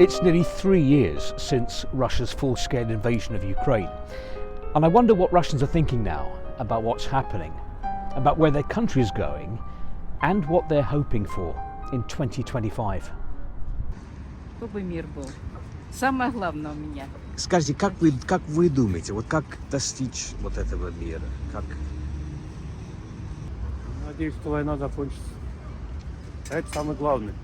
It's nearly 3 years since Russia's full-scale invasion of Ukraine. And I wonder what Russians are thinking now about what's happening, about where their country is going, and what they're hoping for in 2025. Чтобы мир был. Самое главное у меня. Скажите, как вы думаете, вот как достичь вот этого мира? Как? Надеюсь, что война закончится. Это самое главное.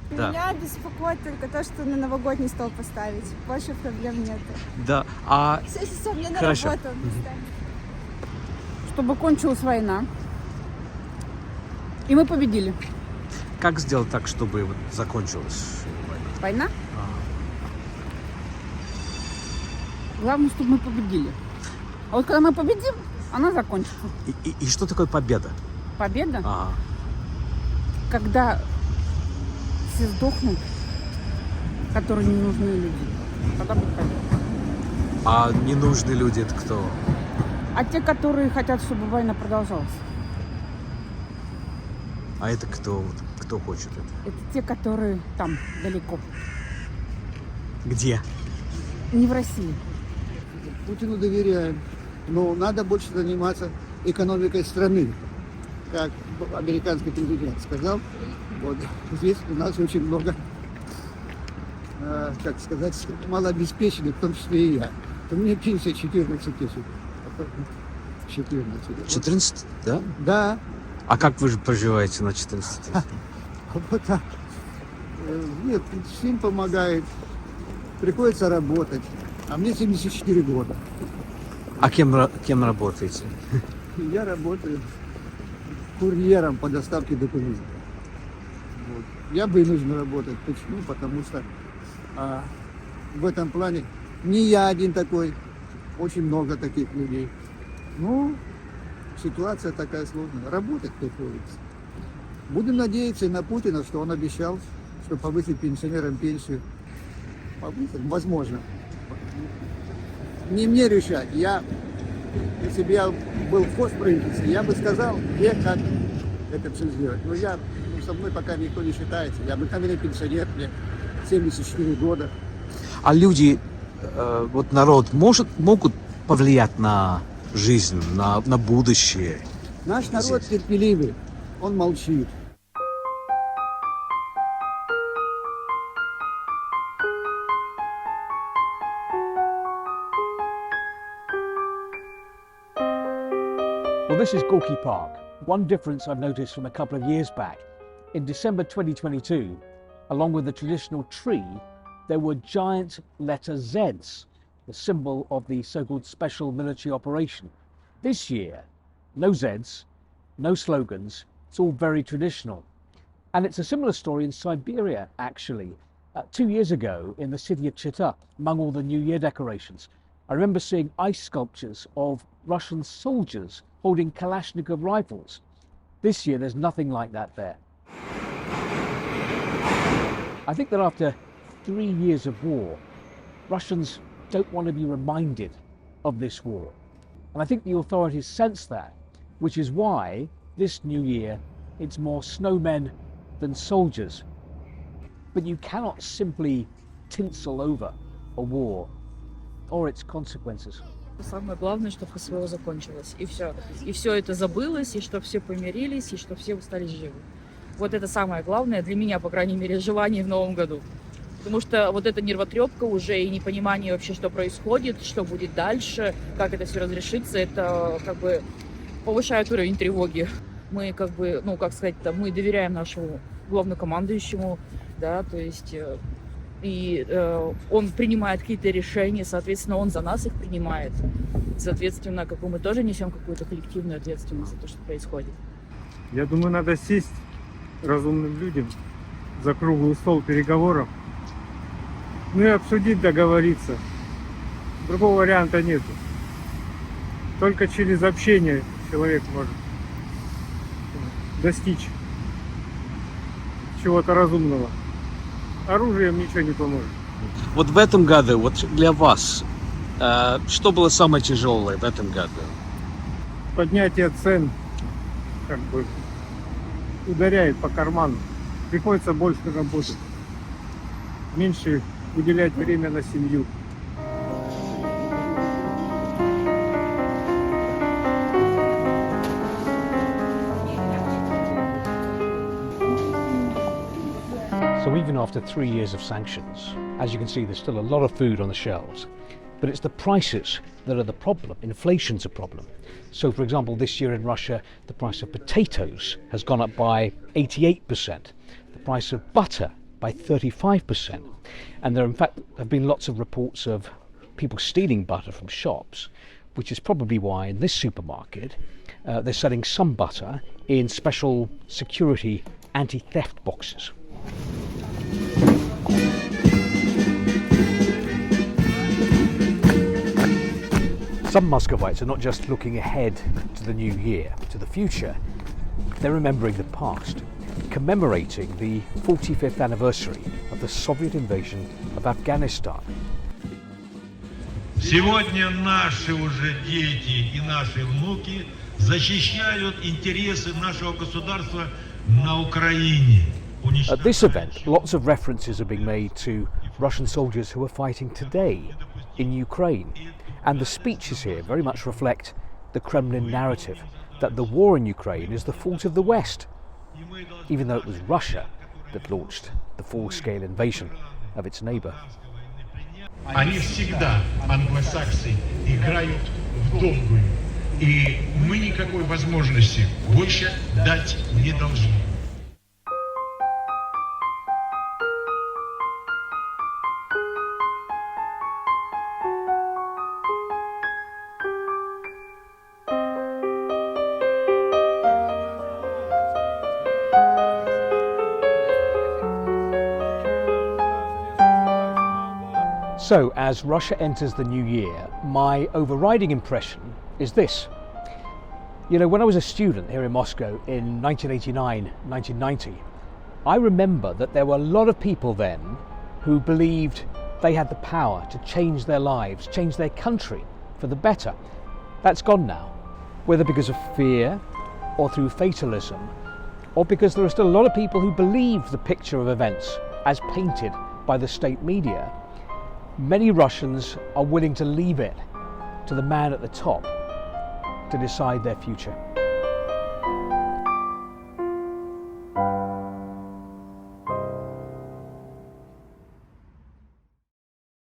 Да. Меня беспокоит только то, что на новогодний стол поставить. Больше проблем нет. Да, а Все, мне на Хорошо. работу доставить. Чтобы кончилась война. И мы победили. как сделать так, чтобы вот закончилась война? Война? Главное, чтобы мы победили. А вот когда мы победим, она закончится. И что такое победа? Победа, Ага. когда все сдохнут, которые не нужны люди. Тогда будет победа. А ненужные люди это кто? А те, которые хотят, чтобы война продолжалась, А это кто? Вот кто хочет это? это те, которые там, далеко. Где? Не в России. Путину доверяем, но надо больше заниматься экономикой страны, как американский президент сказал. Вот здесь у нас очень много, как сказать, малообеспеченных, в том числе и я. У меня пенсия 14 тысяч. 14. 14, да? Да, А как вы же проживаете на 14 тысяч? вот так. Нет, всем помогает. Приходится работать. А мне 74 года. А кем работаете? Я работаю курьером по доставке документов. Вот. Я вынужден работать. Почему? Потому что в этом плане не я один такой, очень много таких людей. Ну, ситуация такая сложная. Работать приходится. Будем надеяться и на Путина, что он обещал, что повысит пенсионерам пенсию. Повысит? Возможно. Не мне решать. Если бы я был в хозправительстве, я бы сказал, где, как это все сделать. Но со мной пока никто не считается. Я обыкновенный пенсионер, мне 74 года. А люди, вот народ могут повлиять на жизнь, на будущее? Наш народ терпеливый, он молчит. Well, this is Gorky Park. One difference I've noticed from a couple of years back. In December 2022, along with the traditional tree, there were giant letter Zs, the symbol of the so-called special military operation. This year, no Zs, no slogans, it's all very traditional. And it's a similar story in Siberia, actually. 2 years ago, in the city of Chita, among all the New Year decorations, I remember seeing ice sculptures of Russian soldiers holding Kalashnikov rifles. This year, there's nothing like that there. I think that after 3 years of war, Russians don't want to be reminded of this war. And I think the authorities sense that, which is why this new year, it's more snowmen than soldiers. But you cannot simply tinsel over a war or its consequences. Самое главное, чтобы СВО закончилось. И все. И все это забылось, и чтобы все помирились, и чтобы все остались живы. Вот это самое главное для меня, по крайней мере, желание в Новом году. Потому что вот эта нервотрепка уже и непонимание вообще, что происходит, что будет дальше, как это все разрешится, это как бы повышает уровень тревоги. Мы как бы, ну как сказать-то, мы доверяем нашему главнокомандующему, да, то есть он принимает какие-то решения, соответственно, он за нас их принимает. Соответственно, как бы мы тоже несем какую-то коллективную ответственность за то, что происходит. Я думаю, надо сесть разумным людям за круглый стол переговоров. Ну и обсудить, договориться. Другого варианта нет. Только через общение человек может достичь чего-то разумного. Оружием ничего не поможет. Вот в этом году, вот для вас, что было самое тяжелое в этом году? Поднятие цен как бы ударяет по карману. Приходится больше работать. Меньше уделять время на семью. So even after 3 years of sanctions, as you can see, there's still a lot of food on the shelves. But it's the prices that are the problem. Inflation's a problem. So for example, this year in Russia, the price of potatoes has gone up by 88%. The price of butter by 35%. And there in fact have been lots of reports of people stealing butter from shops, which is probably why in this supermarket they're selling some butter in special security anti-theft boxes. Some Muscovites are not just looking ahead to the new year, to the future, they're remembering the past, commemorating the 45th anniversary of the Soviet invasion of Afghanistan. Сегодня наши уже дети и наши внуки защищают интересы нашего государства на Украине. At this event, lots of references are being made to Russian soldiers who are fighting today in Ukraine. And the speeches here very much reflect the Kremlin narrative that the war in Ukraine is the fault of the West, even though it was Russia that launched the full-scale invasion of its neighbour. Они всегда, англосаксы, играют в долгую. И мы никакой возможности больше дать не должны. So, as Russia enters the new year, my overriding impression is this. You know, when I was a student here in Moscow in 1989, 1990, I remember that there were a lot of people then who believed they had the power to change their lives, change their country for the better. That's gone now, whether because of fear or through fatalism, or because there are still a lot of people who believe the picture of events as painted by the state media. Many Russians are willing to leave it to the man at the top to decide their future.